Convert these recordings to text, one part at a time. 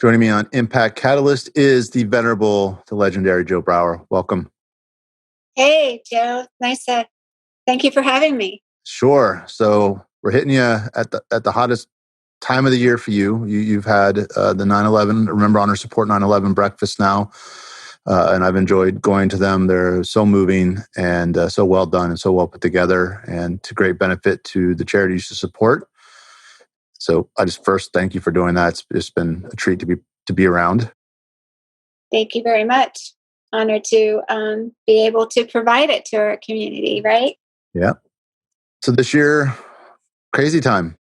Joining me on Impact Catalyst is the venerable, the legendary Joe Brower. Welcome. Hey, Joe. Thank you for having me. Sure. So we're hitting you at the hottest time of the year for you. You've had the 9/11 Remember Honor Support 9/11 breakfast now, and I've enjoyed going to them. They're so moving and so well done and so well put together, and to great benefit to the charities you support. So I just first thank you for doing that. It's been a treat to be around. Thank you very much. Honored to be able to provide it to our community, right? Yeah. So this year, crazy time.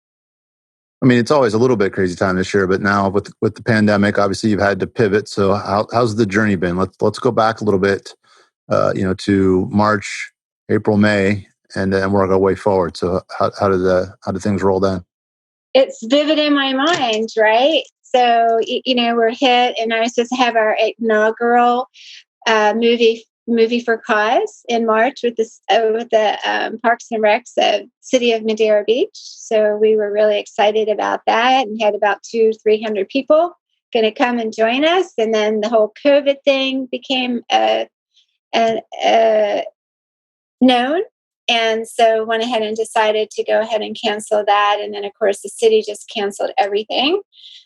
I mean, it's always a little bit crazy time this year, but now with the pandemic, obviously you've had to pivot. So how's the journey been? Let's go back a little bit, to March, April, May, and then work our way forward. So how did things roll then? It's vivid in my mind, right? So, we're hit, and I was supposed to have our inaugural movie for cause in March with the Parks and Recs of City of Madeira Beach. So we were really excited about that, and had about 300 people going to come and join us. And then the whole COVID thing became known. And so went ahead and decided to go ahead and cancel that. And then, of course, the city just canceled everything.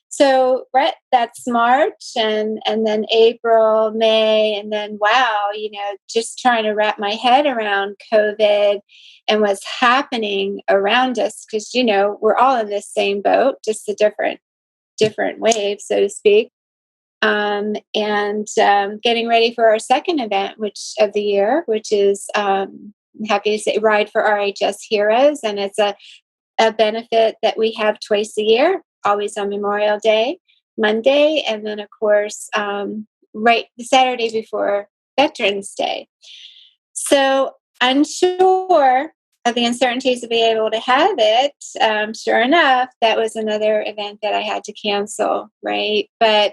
So that's March, and then April, May, and then wow, just trying to wrap my head around COVID and what's happening around us, because we're all in this same boat, just a different wave, so to speak. And getting ready for our second event, of the year, which is I'm happy to say Ride for RHS Heroes, and it's a benefit that we have twice a year, always on Memorial Day, Monday, and then, of course, right the Saturday before Veterans Day. So unsure of the uncertainties of being able to have it. Sure enough, that was another event that I had to cancel, right? But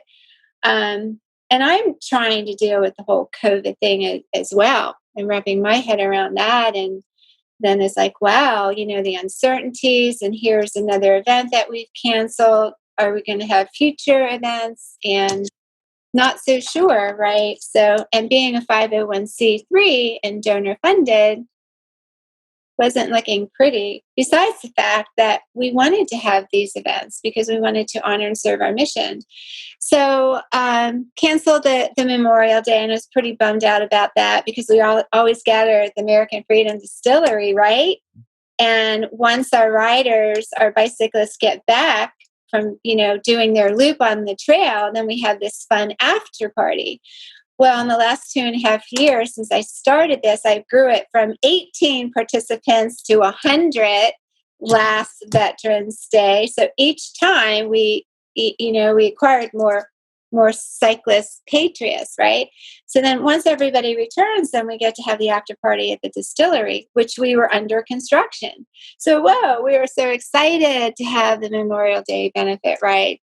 and I'm trying to deal with the whole COVID thing as well, and wrapping my head around that. And then it's like, wow, the uncertainties, and here's another event that we've canceled. Are we going to have future events? And not so sure, right? So, and being a 501c3 and donor funded wasn't looking pretty, besides the fact that we wanted to have these events because we wanted to honor and serve our mission. So canceled the Memorial Day, and I was pretty bummed out about that, because we always gather at the American Freedom Distillery, right? And once our bicyclists get back from, doing their loop on the trail, then we have this fun after party. Well, in the last 2.5 years since I started this, I grew it from 18 participants to 100 last Veterans Day. So each time we acquired more cyclist patriots, right? So then once everybody returns, then we get to have the after party at the distillery, which we were under construction. So, whoa, we were so excited to have the Memorial Day benefit, right?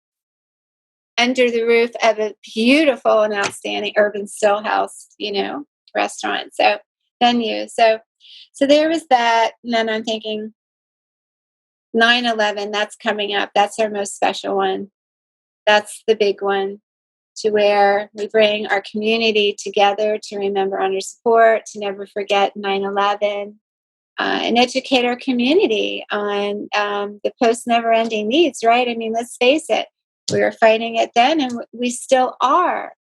Under the roof of a beautiful and outstanding urban stillhouse, restaurant, so venue. So there was that. And then I'm thinking 9/11, that's coming up. That's our most special one. That's the big one, to where we bring our community together to remember, honor, support, to never forget 9/11, and educate our community on the post never ending needs, right? I mean, let's face it. We were fighting it then, and we still are.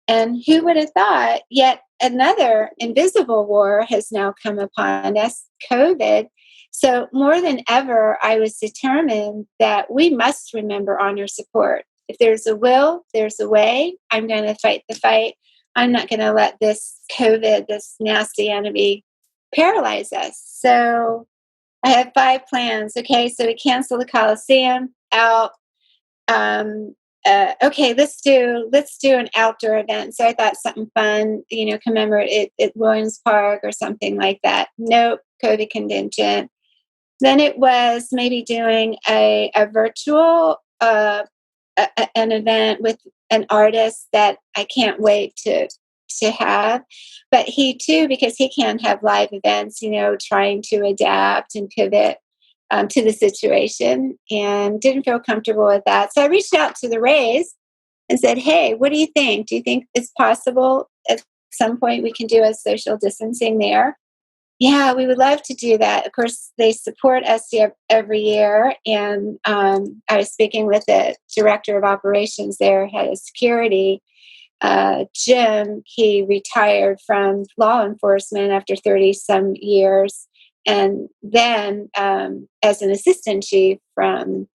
And who would have thought yet another invisible war has now come upon us, COVID. So more than ever, I was determined that we must remember, honor, support. If there's a will, there's a way. I'm going to fight the fight. I'm not going to let this COVID, this nasty enemy, paralyze us. So I have 5 plans. Okay, so we cancel the Coliseum out. Okay, let's do an outdoor event. So I thought something fun, commemorate it at Williams Park or something like that. Nope, COVID contingent. Then it was maybe doing a virtual an event with an artist that I can't wait to have. But he too, because he can't have live events, trying to adapt and pivot to the situation, and didn't feel comfortable with that. So I reached out to the Rays and said, hey, what do you think? Do you think it's possible at some point we can do a social distancing there? Yeah, we would love to do that. Of course, they support us every year. And I was speaking with the director of operations there, head of security, Jim. He retired from law enforcement after 30 some years. And then as an assistant chief from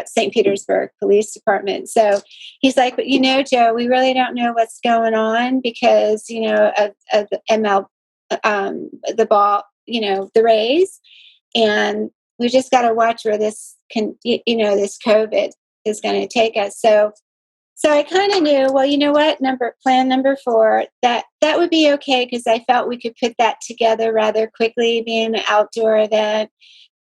St. Petersburg Police Department. So he's like, but Joe, we really don't know what's going on because, of the the ball, the Rays. And we just got to watch where this this COVID is going to take us. So I kind of knew, well, you know what, plan number 4, that would be okay because I felt we could put that together rather quickly, being an outdoor event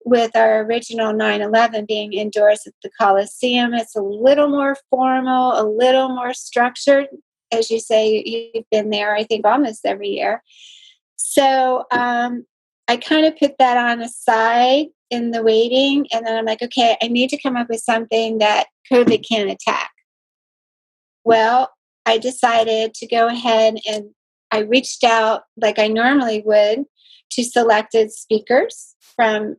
with our original 9/11 being indoors at the Coliseum. It's a little more formal, a little more structured. As you say, you've been there, I think, almost every year. So I kind of put that on the side in the waiting. And then I'm like, okay, I need to come up with something that COVID can attack. Well, I decided to go ahead and I reached out like I normally would to selected speakers from,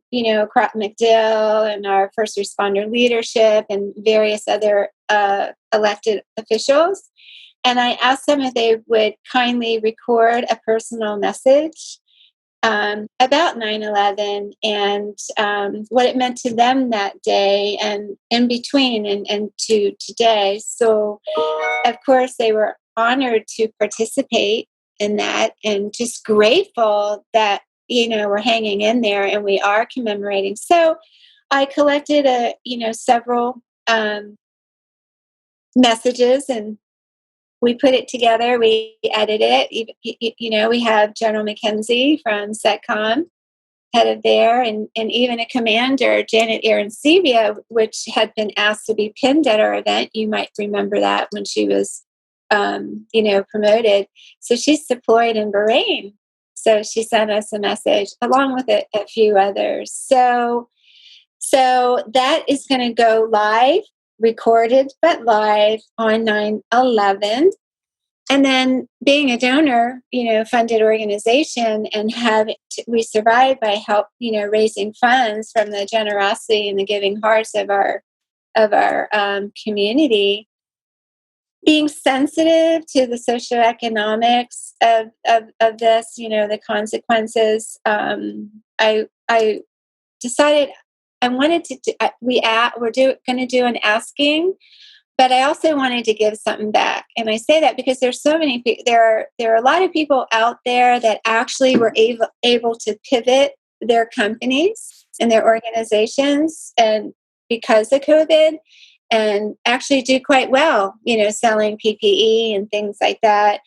Crop McDill and our first responder leadership and various other elected officials. And I asked them if they would kindly record a personal message about 9/11 and what it meant to them that day and in between and to today. So, of course, they were honored to participate in that and just grateful that, we're hanging in there and we are commemorating. So I collected several messages and we put it together. We edited it. We have General McKenzie from SETCOM, head of there, and even a commander, Janet Arancibia, which had been asked to be pinned at our event. You might remember that when she was, promoted. So she's deployed in Bahrain. So she sent us a message along with a few others. So that is going to go live, recorded, but live on 9/11. And then being a donor, funded organization and we survived by help, raising funds from the generosity and the giving hearts of our community. Being sensitive to the socioeconomics of this, the consequences. I decided I wanted to. We're going to do an asking. But I also wanted to give something back. And I say that because there's so many people, there are a lot of people out there that actually were able to pivot their companies and their organizations and because of COVID and actually do quite well, selling PPE and things like that.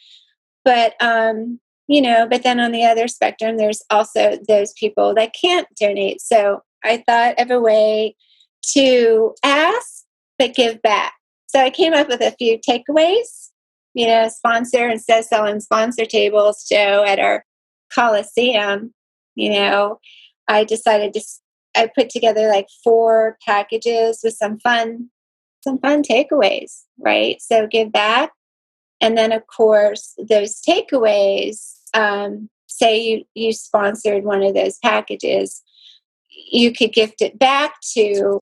But, but then on the other spectrum, there's also those people that can't donate. So I thought of a way to ask, but give back. So I came up with a few takeaways, sponsor, instead of selling sponsor tables, Joe, at our Coliseum, I decided I put together like 4 packages with some fun takeaways, right? So give back. And then, of course, those takeaways, say you sponsored one of those packages, you could gift it back to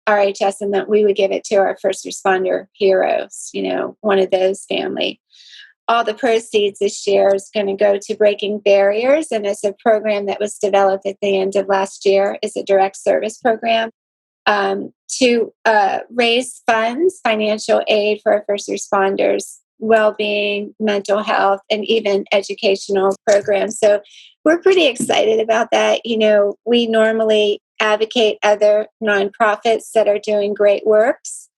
RHS, and that we would give it to our first responder heroes, one of those family. All the proceeds this year is going to go to Breaking Barriers, and it's a program that was developed at the end of last year. It's a direct service program to raise funds, financial aid for our first responders, well-being, mental health, and even educational programs. So we're pretty excited about that. We normally advocate other nonprofits that are doing great works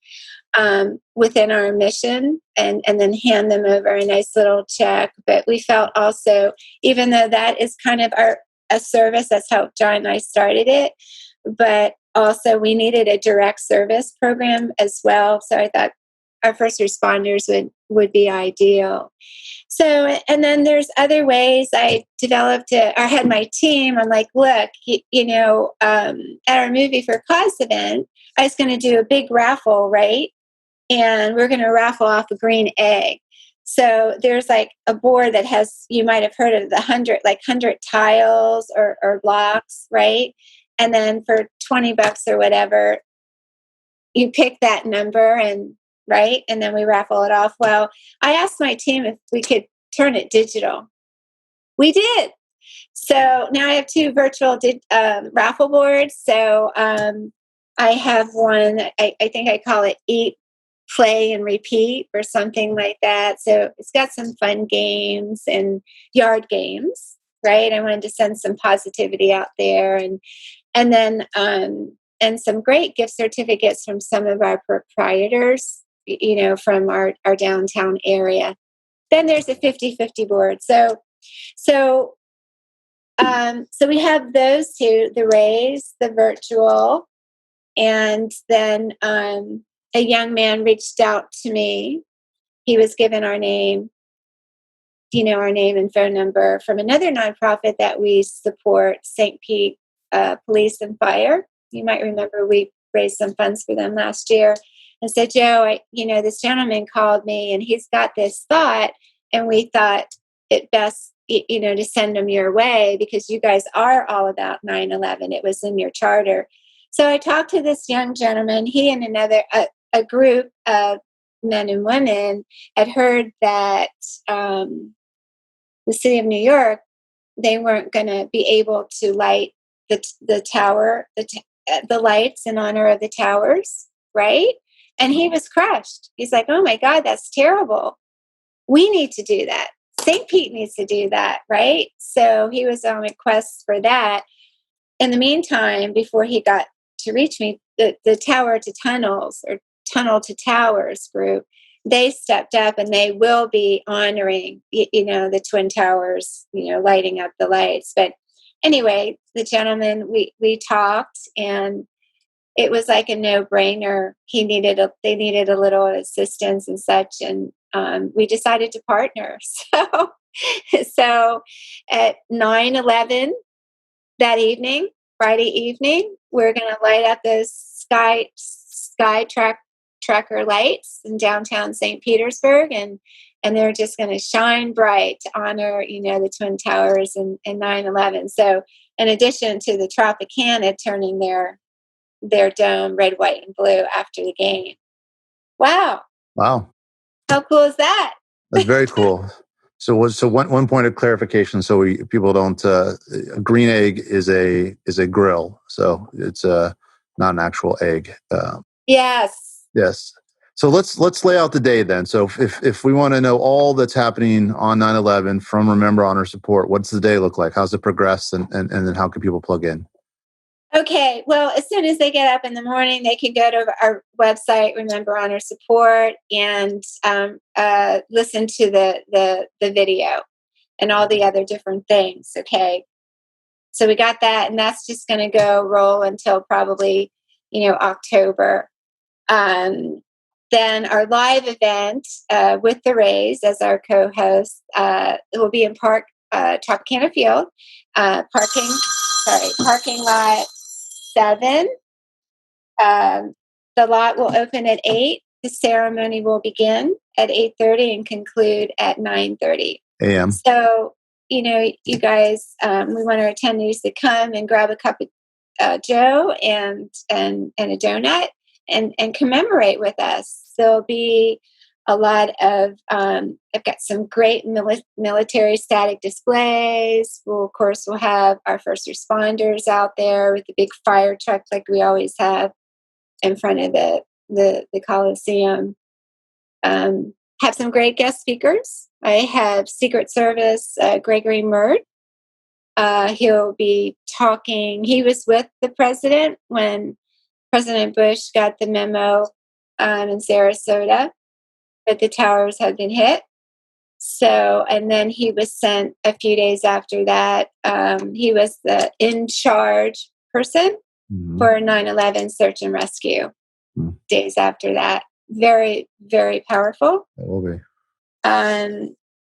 within our mission and then hand them over a nice little check. But we felt also, even though that is kind of a service, that's how John and I started it, but also we needed a direct service program as well. So I thought our first responders would be ideal. So, and then there's other ways I developed it. I had my team. I'm like, look, at our Movie for Cause event, I was going to do a big raffle, right? and we're going to raffle off a green egg. So there's like a board that has, you might have heard of the 100 tiles or blocks, right? And then for $20 or whatever, you pick that number and right. And then we raffle it off. Well, I asked my team if we could turn it digital. We did. So now I have 2 virtual raffle boards. So I have one, I think I call it Eat, Play, and Repeat or something like that. So it's got some fun games and yard games, right? I wanted to send some positivity out there. And then and some great gift certificates from some of our proprietors, from our downtown area. Then there's a 50-50 board. So we have those 2, the Rays, the virtual, and then a young man reached out to me. He was given our name, our name and phone number from another nonprofit that we support, St. Pete Police and Fire. You might remember we raised some funds for them last year. And said, Joe, this gentleman called me and he's got this thought, and we thought it best, to send them your way because you guys are all about 9/11. It was in your charter. So I talked to this young gentleman. He and a group of men and women had heard that the city of New York, they weren't going to be able to light the tower, the lights in honor of the towers, right? And he was crushed. He's like, oh my God, that's terrible. We need to do that. St. Pete needs to do that, right? So he was on a quest for that. In the meantime, before he got to reach me, the Tower to Tunnels or Tunnel to Towers group, they stepped up and they will be honoring, the Twin Towers, lighting up the lights. But anyway, the gentleman, we talked, and it was like a no-brainer. They needed a little assistance and such, and we decided to partner. So at 9/11 that evening, Friday evening, we're going to light up those sky tracker lights in downtown St. Petersburg, and they're just going to shine bright to honor, the Twin Towers and 9/11. So in addition to the Tropicana turning their dome red, white, and blue after the game. Wow. How cool is that? That's very cool. So one point of clarification, so people don't. A green egg is a grill, so it's not an actual egg. Yes. Yes. So let's lay out the day then. So if we want to know all that's happening on 9/11 from Remember, Honor, Support, what's the day look like? How's it progress, and then how can people plug in? Okay, well, as soon as they get up in the morning, they can go to our website, Remember, Honor, Support, and listen to the video and all the other different things. Okay, so we got that, and that's just going to roll until probably October. Then our live event with the Rays as our co-host, it will be in Tropicana Field, parking lot 7. The lot will open at 8. The ceremony will begin at 8:30 and conclude at 9:30 a.m. So, you guys, we want our attendees to come and grab a cup of Joe and a donut and commemorate with us. There'll be a lot of, I've got some great military static displays. Of course, we'll have our first responders out there with the big fire truck like we always have in front of the Coliseum. Have some great guest speakers. I have Secret Service Gregory Murd. He'll be talking. He was with the president when President Bush got the memo in Sarasota that the towers had been hit. So, and then he was sent a few days after that. He was the in charge person for 9/11 search and rescue. Days after that. Very, very powerful. It will be.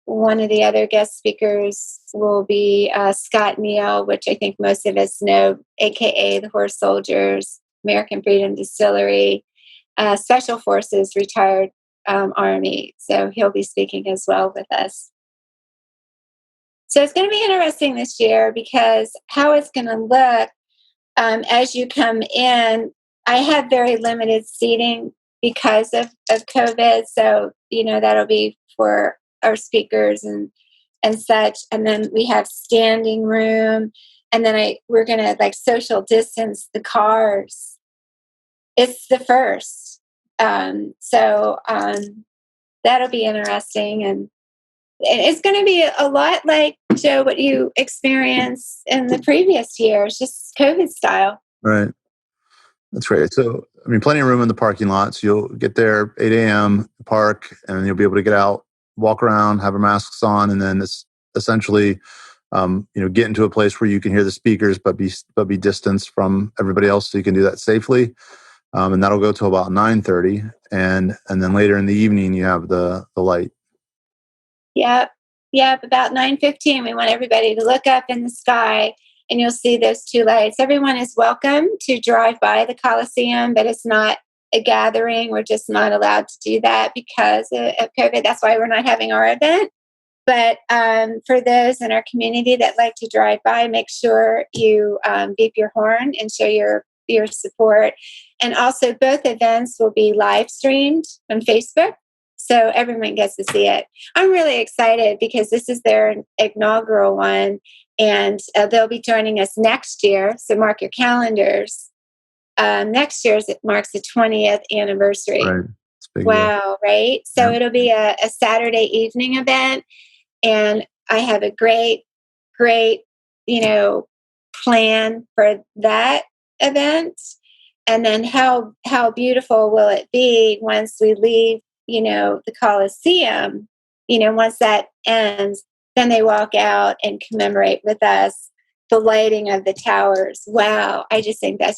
One of the other guest speakers will be Scott Neal, which I think most of us know, aka the Horse Soldiers, American Freedom Distillery. Special Forces retired Army. So he'll be speaking as well with us. So it's going to be interesting this year because how it's going to look as you come in. I have very limited seating because of COVID. So, that'll be for our speakers and such. And then we have standing room. And then we're going to like social distance the cars. It's the first. So that'll be interesting. And it's going to be a lot like, Joe, what you experienced in the previous years, just COVID style. Right. That's great. So, plenty of room in the parking lot. So you'll get there 8 a.m., park, and you'll be able to get out, walk around, have our masks on, and then it's essentially, get into a place where you can hear the speakers, but be distanced from everybody else, so you can do that safely. And that'll go to about 9:30, and then later in the evening you have the light. Yep. About 9:15, we want everybody to look up in the sky, and you'll see those two lights. Everyone is welcome to drive by the Coliseum, but it's not a gathering. We're just not allowed to do that because of COVID. That's why we're not having our event. But for those in our community that like to drive by, make sure you beep your horn and show your support. And also, both events will be live streamed on Facebook, so everyone gets to see it. I'm really excited because this is their inaugural one, and they'll be joining us next year. So mark your calendars. Next year's it marks the 20th anniversary. Right. It's big. Wow, right? So it'll be a Saturday evening event, and I have a great, plan for that event. And then how beautiful will it be once we leave, the Coliseum, once that ends, then they walk out and commemorate with us the lighting of the towers. Wow. I just think I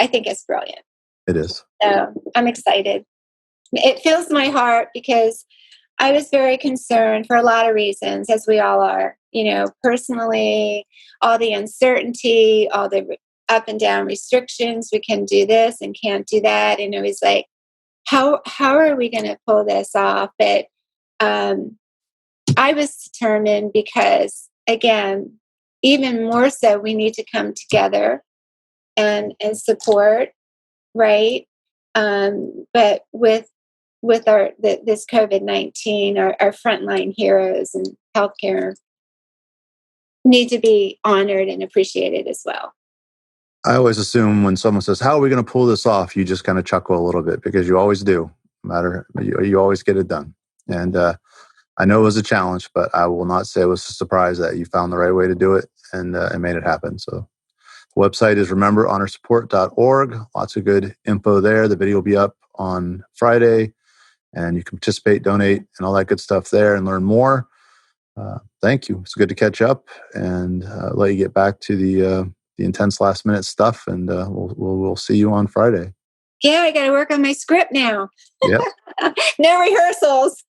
think it's brilliant. It is. So I'm excited. It fills my heart because I was very concerned for a lot of reasons, as we all are, personally, all the uncertainty, all the up and down restrictions. We can do this and can't do that. And it was like, how are we going to pull this off? But I was determined because, again, even more so, we need to come together and support, right? But with this COVID-19, our frontline heroes and healthcare need to be honored and appreciated as well. I always assume when someone says, "How are we going to pull this off?" you just kind of chuckle a little bit because you always do. No matter you always get it done. And I know it was a challenge, but I will not say it was a surprise that you found the right way to do it and made it happen. So the website is rememberhonorsupport.org. Lots of good info there. The video will be up on Friday, and you can participate, donate, and all that good stuff there and learn more. Thank you. It's good to catch up and let you get back to the intense last minute stuff, and we'll see you on Friday. Yeah, I got to work on my script now. Yep. No rehearsals.